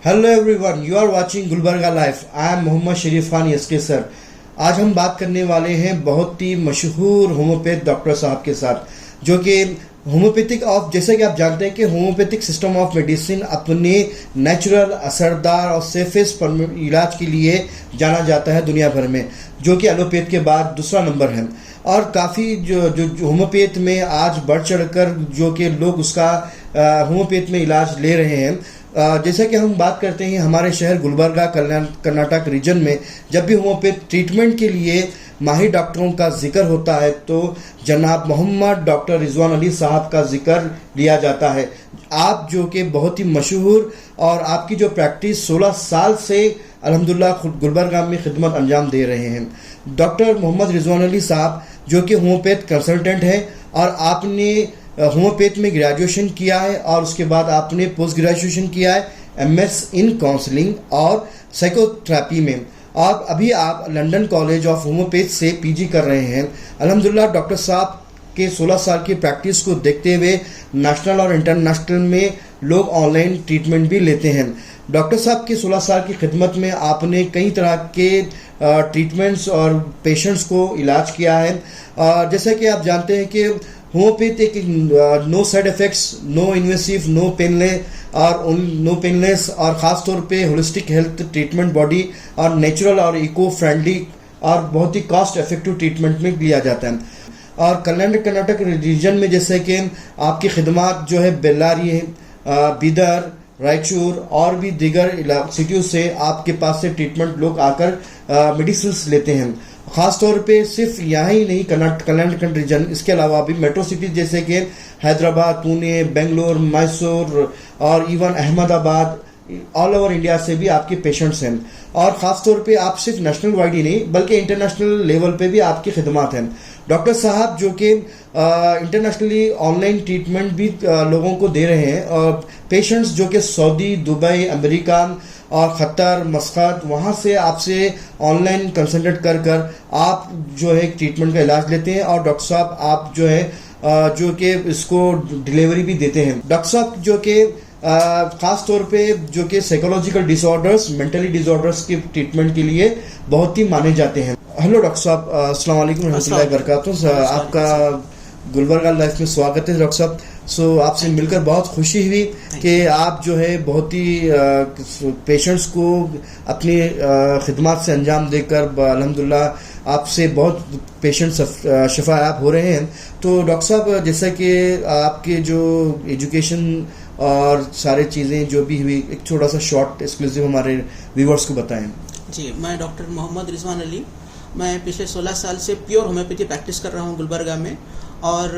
Hello everyone, you are watching Gulbarga life. I am Mohammad Sharif Khan S K sir. आज हम बात करने वाले हैं बहुत ही मशहूर होम्योपैथ डॉक्टर साहब के साथ, जो कि होम्योपैथिक ऑफ, जैसे कि आप जानते हैं कि होम्योपैथिक सिस्टम ऑफ मेडिसिन अपने नेचुरल, असरदार और सेफेस्ट इलाज के लिए जाना जाता है दुनिया भर में, जो कि एलोपैथ के बाद दूसरा नंबर है। और काफ़ी जो होम्योपैथ में आज बढ़ चढ़कर जो कि लोग उसका होम्योपैथ में इलाज ले रहे हैं। जैसे कि हम बात करते हैं हमारे शहर गुलबर्गा कर्नाटक रीजन में, जब भी होम्योपैथ ट्रीटमेंट के लिए माहिर डॉक्टरों का जिक्र होता है तो जनाब मोहम्मद डॉक्टर रिजवान अली साहब का जिक्र लिया जाता है। आप जो कि बहुत ही मशहूर और आपकी जो प्रैक्टिस 16 साल से अल्हम्दुलिल्लाह गुलबर्गा में खिदमत अंजाम दे रहे हैं। डॉक्टर मोहम्मद रिजवान अली साहब जो कि होम्योपैथ कंसल्टेंट हैं और आपने होम्योपैथ में ग्रेजुएशन किया है और उसके बाद आपने पोस्ट ग्रेजुएशन किया है MS इन काउंसलिंग और साइकोथेरेपी में। और अभी आप लंदन कॉलेज ऑफ होम्योपैथ से PG कर रहे हैं। अल्हम्दुलिल्लाह डॉक्टर साहब के 16 साल की प्रैक्टिस को देखते हुए नेशनल और इंटरनेशनल में लोग ऑनलाइन ट्रीटमेंट भी लेते हैं। डॉक्टर साहब के 16 साल की खिदमत में आपने कई तरह के ट्रीटमेंट्स और पेशेंट्स को इलाज किया है। जैसे कि आप जानते हैं कि होम्योपैथ एक no side effects, no invasive, no painless और ख़ास तौर पे होलिस्टिक हेल्थ ट्रीटमेंट बॉडी और नेचुरल और इको फ्रेंडली और बहुत ही कॉस्ट इफेक्टिव ट्रीटमेंट में लिया जाता है। और कर्नाटक रीजन में जैसे कि आपकी खिदमत जो है बेल्लारी, बीदर, रायचूर और भी दीगर सिटियों से आपके पास से ट्रीटमेंट लोग आकर मेडिसिन लेते हैं। ख़ास तौर पे सिर्फ यहाँ ही नहीं कर्नाटक रीजन, इसके अलावा भी मेट्रो सिटीज जैसे कि हैदराबाद, पुणे, बेंगलोर, मैसूर और even Ahmedabad, all over India से भी आपके पेशेंट्स हैं। और ख़ास तौर पे आप सिर्फ नेशनल वाइड ही नहीं बल्कि इंटरनेशनल लेवल पे भी आपकी खिदमत हैं। डॉक्टर साहब जो कि इंटरनेशनली ऑनलाइन ट्रीटमेंट भी लोगों को दे रहे हैं। और पेशेंट्स जो कि सऊदी, दुबई, अमेरिका और क़तर, मस्कत, वहाँ से आपसे ऑनलाइन कंसल्टेट कर आप जो है ट्रीटमेंट का इलाज लेते हैं। और डॉक्टर साहब आप जो है जो कि इसको डिलीवरी भी देते हैं। डॉक्टर साहब जो कि ख़ास तौर पे जो कि साइकोलॉजिकल डिसऑर्डर्स, मेंटली डिसऑर्डर्स के ट्रीटमेंट के लिए बहुत ही माने जाते हैं। हेलो डॉक्टर साहब, अस्सलाम वालेकुम रहमतुल्लाहि व बरकातुहू। आपका गुलबर्गा लाइफ में स्वागत है डॉक्टर साहब। आपसे मिलकर बहुत खुशी हुई कि आप जो है बहुत ही पेशेंट्स को अपनी खिदमत से अंजाम देकर अल्हम्दुलिल्लाह आपसे बहुत पेशेंट्स शिफायाब हो रहे हैं। तो डॉक्टर साहब, जैसा कि आपके जो एजुकेशन और सारी चीज़ें जो भी हुई, एक छोटा सा शॉर्ट एक्सक्लूसिव हमारे व्यूवर्स को बताएं। जी, मैं डॉक्टर मोहम्मद रिजवान अली, मैं पिछले 16 साल से प्योर होम्योपैथी प्रैक्टिस कर रहा हूँ गुलबर्गा में। और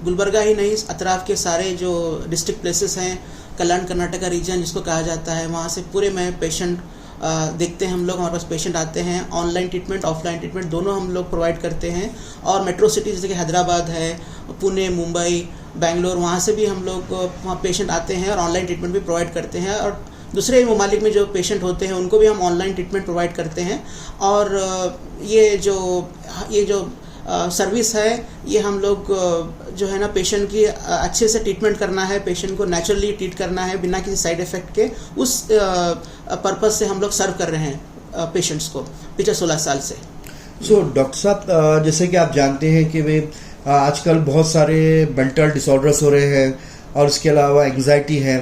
गुलबर्गा ही नहीं, अतराफ़ के सारे जो डिस्ट्रिक्ट प्लेसेस हैं, कर्नाटक रीजन जिसको कहा जाता है, वहाँ से पूरे में पेशेंट देखते हैं हम लोग। हमारे पास पेशेंट आते हैं, ऑनलाइन ट्रीटमेंट, ऑफलाइन ट्रीटमेंट दोनों हम लोग प्रोवाइड करते हैं। और मेट्रो सिटी जैसे कि हैदराबाद है, पुणे, मुंबई, बेंगलोर, वहाँ से भी हम लोग वहाँ पेशेंट आते हैं और ऑनलाइन ट्रीटमेंट भी प्रोवाइड करते हैं। और दूसरे ममालिक में जो पेशेंट होते हैं उनको भी हम ऑनलाइन ट्रीटमेंट प्रोवाइड करते हैं। और ये जो सर्विस है, ये हम लोग जो है ना, पेशेंट की अच्छे से ट्रीटमेंट करना है, पेशेंट को नेचुरली ट्रीट करना है बिना किसी साइड इफ़ेक्ट के, उस पर्पज़ से हम लोग सर्व कर रहे हैं पेशेंट्स को पिछले 16 साल से। डॉक्टर साहब, जैसे कि आप जानते हैं कि वे आजकल बहुत सारे मेंटल डिसऑर्डर्स हो रहे हैं और इसके अलावा एंग्जाइटी है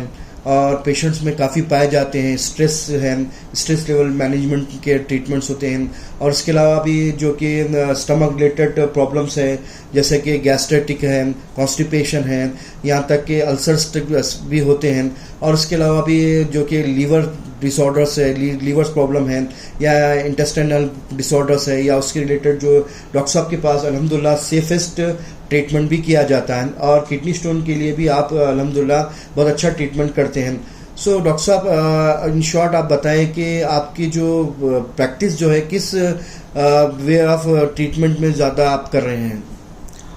और पेशेंट्स में काफ़ी पाए जाते हैं। स्ट्रेस है, स्ट्रेस लेवल मैनेजमेंट के ट्रीटमेंट्स होते हैं। और इसके अलावा भी जो कि स्टमक रिलेटेड प्रॉब्लम्स हैं, जैसे कि गैस्ट्रेटिक है, कॉन्स्टिपेशन है, यहाँ तक कि अल्सर्स भी होते हैं। और इसके अलावा भी जो कि लीवर डिसऑर्डर्स है, लीवर्स प्रॉब्लम है या इंटेस्टाइनल डिसऑर्डर्स है, या उसके रिलेटेड जो डॉक्टर साहब के पास अल्हम्दुलिल्लाह सेफेस्ट ट्रीटमेंट भी किया जाता है। और किडनी स्टोन के लिए भी आप अल्हम्दुलिल्लाह बहुत अच्छा ट्रीटमेंट करते हैं। डॉक्टर साहब, इन शॉर्ट आप बताएं कि आपकी जो प्रैक्टिस जो है किस वे ऑफ ट्रीटमेंट में ज़्यादा आप कर रहे हैं?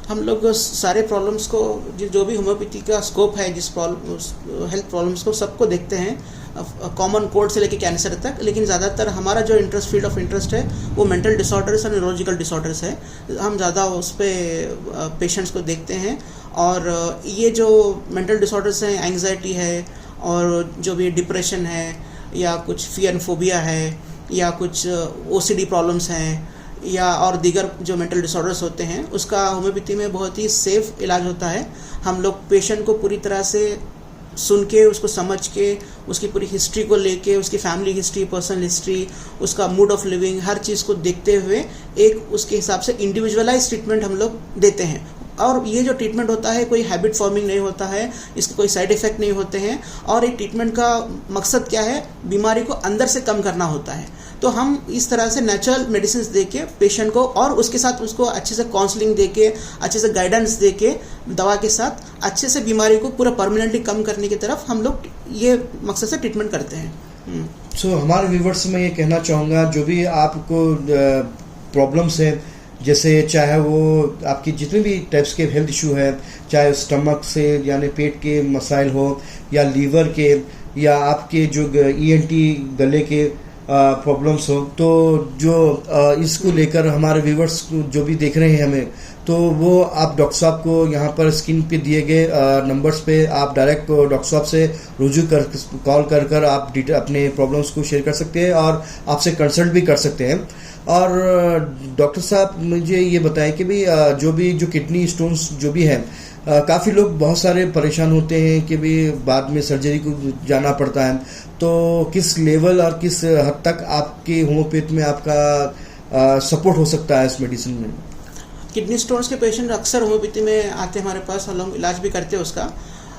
हम लोग सारे प्रॉब्लम्स को, जो भी होम्योपैथी का स्कोप है, जिस हेल्थ प्रॉब्लम्स को सबको देखते हैं, कॉमन कोल्ड से लेकर कैंसर तक। लेकिन ज़्यादातर हमारा जो फील्ड ऑफ इंटरेस्ट है वो मेंटल डिसऑर्डर्स और न्यूरोलॉजिकल डिसऑर्डर्स है। हम ज़्यादा उस पर पेशेंट्स को देखते हैं। और ये जो मेंटल डिसऑर्डर्स हैं, एंग्जाइटी है और जो भी डिप्रेशन है या कुछ फियर एंड फोबिया है या कुछ ओसीडी प्रॉब्लम्स हैं या और दीगर जो मेंटल डिसऑर्डर्स होते हैं, उसका होम्योपैथी में बहुत ही सेफ इलाज होता है। हम लोग पेशेंट को पूरी तरह से सुन के, उसको समझ के, उसकी पूरी हिस्ट्री को लेके, उसकी फैमिली हिस्ट्री, पर्सनल हिस्ट्री, उसका मूड ऑफ लिविंग, हर चीज़ को देखते हुए एक उसके हिसाब से इंडिविजुअलाइज ट्रीटमेंट हम लोग देते हैं। और ये जो ट्रीटमेंट होता है कोई हैबिट फॉर्मिंग नहीं होता है, इसके कोई साइड इफ़ेक्ट नहीं होते हैं। और एक ट्रीटमेंट का मकसद क्या है, बीमारी को अंदर से कम करना होता है। तो हम इस तरह से नेचुरल मेडिसिन दे के पेशेंट को, और उसके साथ उसको अच्छे से काउंसलिंग दे के, अच्छे से गाइडेंस दे के, दवा के साथ अच्छे से बीमारी को पूरा परमानेंटली कम करने की तरफ हम लोग ये मकसद से ट्रीटमेंट करते हैं। सो हमारे व्यूवर्स में ये कहना चाहूँगा, जो भी आपको प्रॉब्लम्स हैं, जैसे चाहे वो आपकी जितने भी टाइप्स के हेल्थ इशू है, चाहे स्टमक से यानी पेट के मसाइल हो या लीवर के या आपके जो ENT गले के प्रॉब्लम्स हो, तो जो इसको लेकर हमारे व्यूवर्स जो भी देख रहे हैं हमें, तो वो आप डॉक्टर साहब को यहाँ पर स्क्रीन पे दिए गए नंबर्स पे आप डायरेक्ट डॉक्टर साहब से रुजू कर कॉल कर आप अपने प्रॉब्लम्स को शेयर कर सकते हैं और आपसे कंसल्ट भी कर सकते हैं। और डॉक्टर साहब मुझे ये बताएं कि भी जो किडनी स्टोन्स जो भी हैं, काफ़ी लोग बहुत सारे परेशान होते हैं कि भी बाद में सर्जरी को जाना पड़ता है, तो किस लेवल और किस हद तक आपके होम्योपैथ में आपका सपोर्ट हो सकता है इस मेडिसिन में? किडनी स्टोन्स के पेशेंट अक्सर होम्योपैथी में आते हैं हमारे पास, हम लोग इलाज भी करते हैं उसका।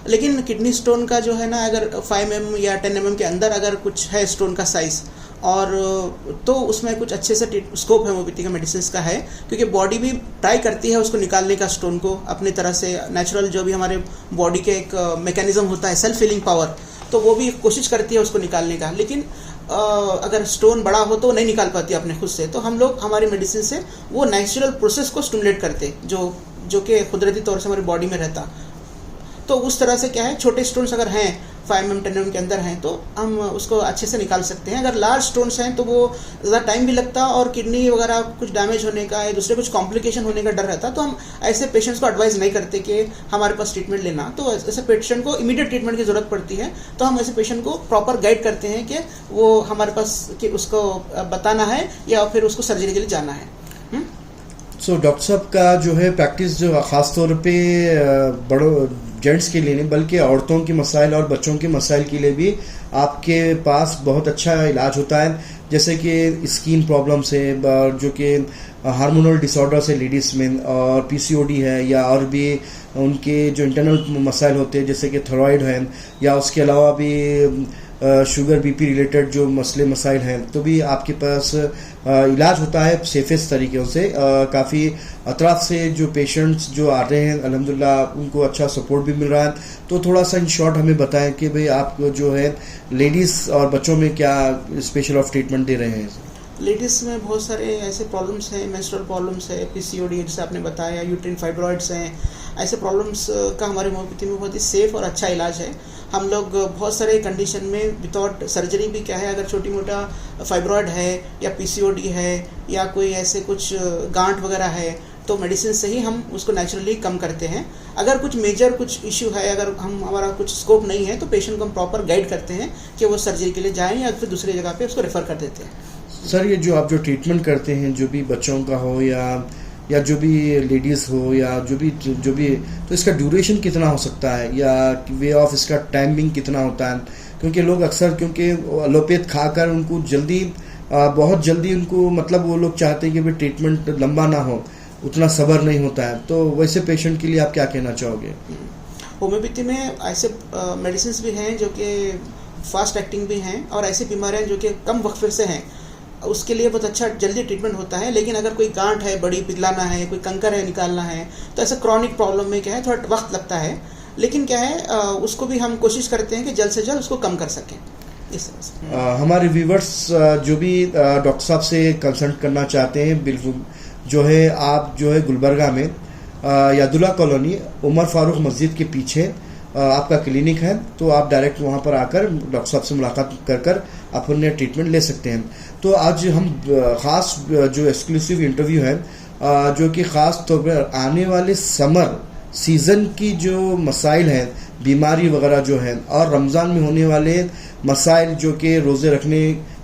लेकिन किडनी स्टोन का जो है ना, अगर 5 mm या 10 mm के अंदर अगर कुछ है स्टोन का साइज़, और तो उसमें कुछ अच्छे से स्कोप होम्योपैथी का मेडिसिन का है, क्योंकि बॉडी भी ट्राई करती है उसको निकालने का, स्टोन को अपनी तरह से नेचुरल जो भी हमारे बॉडी के एक मैकेनिज्म होता है, सेल्फ हीलिंग पावर, तो वो भी कोशिश करती है उसको निकालने का। लेकिन अगर स्टोन बड़ा हो तो नहीं निकाल पाती अपने खुद से, तो हम लोग हमारी मेडिसिन से वो नेचुरल प्रोसेस को स्टिमुलेट करते, जो कि कुदरती तौर से हमारी बॉडी में रहता। तो उस तरह से क्या है, छोटे स्टोन्स अगर हैं 5 mm 10 mm के अंदर हैं, तो हम उसको अच्छे से निकाल सकते हैं। अगर लार्ज स्टोन्स हैं तो वो ज़्यादा टाइम भी लगता और किडनी वगैरह कुछ डैमेज होने का या दूसरे कुछ कॉम्प्लिकेशन होने का डर रहता, तो हम ऐसे पेशेंट्स को एडवाइस नहीं करते कि हमारे पास ट्रीटमेंट लेना। तो ऐसे पेशेंट को इमीडिएट ट्रीटमेंट की ज़रूरत पड़ती है, तो हम ऐसे पेशेंट को प्रॉपर गाइड करते हैं कि वो हमारे पास कि उसको बताना है या फिर उसको सर्जरी के लिए जाना है। सो डॉक्टर साहब का जो है प्रैक्टिस जो ख़ास तौर पे बड़ों जेंट्स के लिए नहीं बल्कि औरतों के मसाइल और बच्चों के मसाइल के लिए भी आपके पास बहुत अच्छा इलाज होता है, जैसे कि स्किन प्रॉब्लम्स है, जो कि हार्मोनल डिसऑर्डर्स है लेडीज़ में, और PCOD है, या और भी उनके जो इंटरनल मसाइल होते हैं जैसे कि थायराइड है, या उसके अलावा भी शुगर BP रिलेटेड जो मसले मसाइल हैं, तो भी आपके पास इलाज होता है सेफेस्ट तरीक़ों से। काफ़ी अतराफ से जो पेशेंट्स जो आ रहे हैं अल्हम्दुलिल्लाह उनको अच्छा सपोर्ट भी मिल रहा है। तो थोड़ा सा इन शॉर्ट हमें बताएं कि भाई आप जो है लेडीज़ और बच्चों में क्या स्पेशल ऑफ ट्रीटमेंट दे रहे हैं? लेडीज़ में बहुत सारे ऐसे प्रॉब्लम्स हैं, मेंस्ट्रुअल प्रॉब्लम्स है, PCOD जैसे आपने बताया, यूट्रिन फाइब्रॉइड्स हैं, ऐसे प्रॉब्लम्स का हमारे होम्योपैथी में बहुत ही सेफ और अच्छा इलाज है। हम लोग बहुत सारे कंडीशन में विदाउट सर्जरी भी क्या है, अगर छोटी मोटा फाइब्रॉइड है या PCOD है या कोई ऐसे कुछ गांठ वगैरह है, तो मेडिसिन से ही हम उसको नेचुरली कम करते हैं। अगर कुछ मेजर कुछ इश्यू है, अगर हमारा कुछ स्कोप नहीं है, तो पेशेंट को हम प्रॉपर गाइड करते हैं कि वो सर्जरी के लिए जाएँ या फिर दूसरी जगह पे उसको रेफ़र कर देते हैं। सर, ये जो आप जो ट्रीटमेंट करते हैं, जो भी बच्चों का हो या जो भी लेडीज़ हो या जो भी तो इसका ड्यूरेशन कितना हो सकता है, या वे ऑफ इसका टाइमिंग कितना होता है? क्योंकि लोग अक्सर क्योंकि एलोपैथ खाकर उनको बहुत जल्दी उनको मतलब वो लोग चाहते हैं कि भाई ट्रीटमेंट लंबा ना हो, उतना सब्र नहीं होता है, तो वैसे पेशेंट के लिए आप क्या कहना चाहोगे? होम्योपैथी में ऐसे मेडिसिन भी हैं जो कि फास्ट एक्टिंग भी हैं, और ऐसी बीमारियां जो कि कम वक्त से हैं उसके लिए बहुत अच्छा जल्दी ट्रीटमेंट होता है। लेकिन अगर कोई गांठ है बड़ी पिघलाना है, कोई कंकर है निकालना है, तो ऐसा क्रॉनिक प्रॉब्लम में क्या है थोड़ा वक्त लगता है। लेकिन क्या है उसको भी हम कोशिश करते हैं कि जल्द से जल्द उसको कम कर सकें। इस तरह से हमारे व्यूवर्स जो भी डॉक्टर साहब से कंसल्ट करना चाहते हैं, बिल्कुल जो है आप जो है गुलबर्गा में यादुल्ला कॉलोनी उमर फारूक मस्जिद के पीछे आपका क्लिनिक है, तो आप डायरेक्ट वहाँ पर आकर डॉक्टर साहब से मुलाकात कर अपने ट्रीटमेंट ले सकते हैं। तो आज हम ख़ास जो एक्सक्लूसिव इंटरव्यू है जो कि ख़ास तौर पर आने वाले समर सीज़न की जो मसाइल हैं बीमारी वगैरह जो है और रमज़ान में होने वाले मसाइल जो कि रोज़े रखने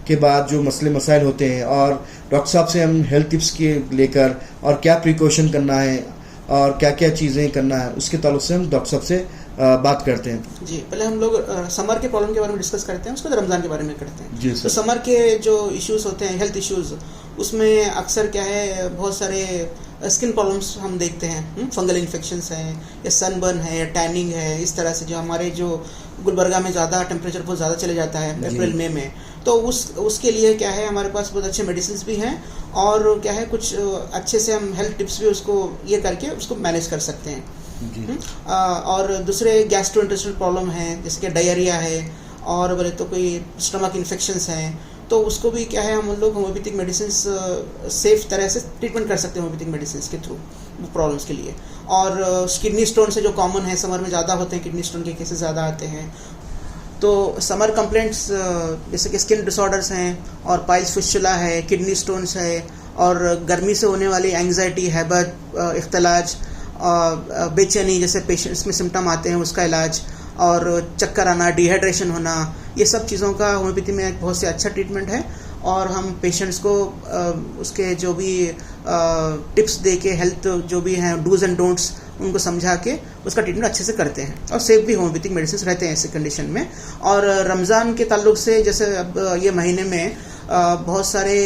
के बाद जो मसले मसाइल होते हैं, और डॉक्टर साहब से हम हेल्थ टिप्स के लेकर और क्या प्रिकॉशन करना है और क्या क्या चीज़ें करना है उसके ताल्लुक से हम डॉक्टर साहब से बात करते हैं। जी, पहले हम लोग समर के प्रॉब्लम के बारे में डिस्कस करते हैं, उसके बाद रमज़ान के बारे में करते हैं। जी सर। तो समर के जो इश्यूज होते हैं, हेल्थ इश्यूज, उसमें अक्सर क्या है, बहुत सारे स्किन प्रॉब्लम्स हम देखते हैं, फंगल इन्फेक्शंस हैं या सनबर्न है या टैनिंग है, इस तरह से जो हमारे जो गुलबर्गा में ज़्यादा टेम्परेचर बहुत ज़्यादा चले जाता है अप्रैल मई में, तो उसके लिए क्या है हमारे पास बहुत अच्छे मेडिसिन भी हैं और क्या है कुछ अच्छे से हम हेल्थ टिप्स भी उसको ये करके उसको मैनेज कर सकते हैं। और दूसरे गैस्ट्रोइंटेस्टाइनल प्रॉब्लम है जैसे कि डायरिया है और बोले तो कोई स्टमक इन्फेक्शंस हैं, तो उसको भी क्या है हम लोग होम्योपैथिक मेडिसिन सेफ तरह से ट्रीटमेंट कर सकते हैं होम्योपैथिक मेडिसिन के थ्रू वो प्रॉब्लम्स के लिए। और किडनी स्टोन से जो कॉमन है, समर में ज़्यादा होते हैं, किडनी स्टोन के केसेस ज़्यादा आते हैं, तो समर कंप्लेंट्स जैसे कि स्किन डिसऑर्डर्स हैं और पाइल्स फिस्चुला है, किडनी स्टोन्स है और गर्मी से होने वाली एंग्जाइटी, हैबत, इख्तलाज, बेचैनी जैसे पेशेंट्स में सिम्टम आते हैं उसका इलाज, और चक्कर आना, डिहाइड्रेशन होना, ये सब चीज़ों का होम्योपैथी में एक बहुत से अच्छा ट्रीटमेंट है। और हम पेशेंट्स को उसके जो भी टिप्स दे के हेल्थ जो भी हैं डूज एंड डोंट्स उनको समझा के उसका ट्रीटमेंट अच्छे से करते हैं और सेफ भी होम्योपैथिक मेडिसिन रहते हैं ऐसे कंडीशन में। और रमज़ान के ताल्लुक से जैसे अब ये महीने में बहुत सारे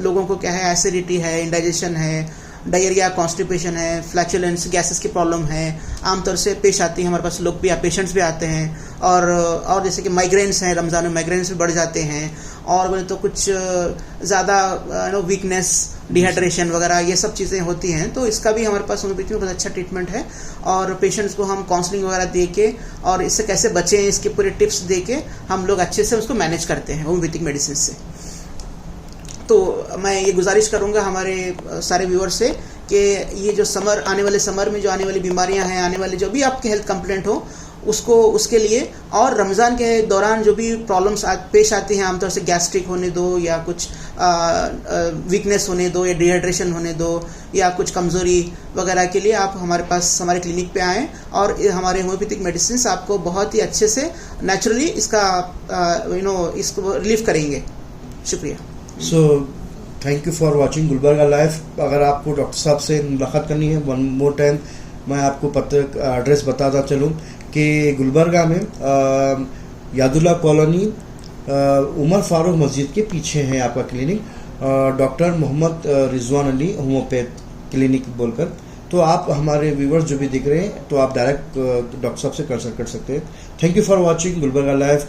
लोगों को क्या है एसिडिटी है, इंडाइजेशन है, डायरिया, कॉन्स्टिपेशन है, फ्लैचुलेंस, गैसेस की प्रॉब्लम है, आमतौर से पेश आती है हमारे पास, लोग भी पेशेंट्स भी आते हैं। और जैसे कि माइग्रेन्स हैं, रमज़ान में माइग्रेन्स भी बढ़ जाते हैं, और बोले तो कुछ ज़्यादा वीकनेस, डिहाइड्रेशन वगैरह ये सब चीज़ें होती हैं, तो इसका भी हमारे पास होम्योपैथी में बहुत अच्छा ट्रीटमेंट है। और पेशेंट्स को हम काउंसलिंग वगैरह दे के और इससे कैसे बचें इसके पूरे टिप्स दे के हम लोग अच्छे से उसको मैनेज करते हैं होम्योपैथिक मेडिसिन से। तो मैं ये गुजारिश करूंगा हमारे सारे व्यूअर्स से कि ये जो आने वाले समर में जो आने वाली बीमारियां हैं, आने वाले जो भी आपके हेल्थ कंप्लेंट हो उसके लिए, और रमज़ान के दौरान जो भी प्रॉब्लम्स पेश आती हैं, आमतौर से गैस्ट्रिक होने दो या कुछ वीकनेस होने दो या डिहाइड्रेशन होने दो या कुछ कमज़ोरी वगैरह के लिए आप हमारे पास हमारे क्लिनिक पे आएँ और हमारे होम्योपैथिक मेडिसिन आपको बहुत ही अच्छे से नेचुरली इसका इसको रिलीफ करेंगे। शुक्रिया। So thank you for watching Gulbarga live. अगर आपको डॉक्टर साहब से मुलाकात करनी है, वन मोर टाइम मैं आपको एड्रेस बताता चलूँ कि गुलबर्गा में यादुल्ला कॉलोनी उमर फारूक मस्जिद के पीछे है आपका clinic, doctor Mohammad Rizwan Ali homeopath clinic बोलकर। तो आप हमारे व्यूवर्स जो भी दिख रहे हैं तो आप डायरेक्ट डॉक्टर साहब से कंसल्ट कर सकते हैं। Thank you for watching Gulbarga live.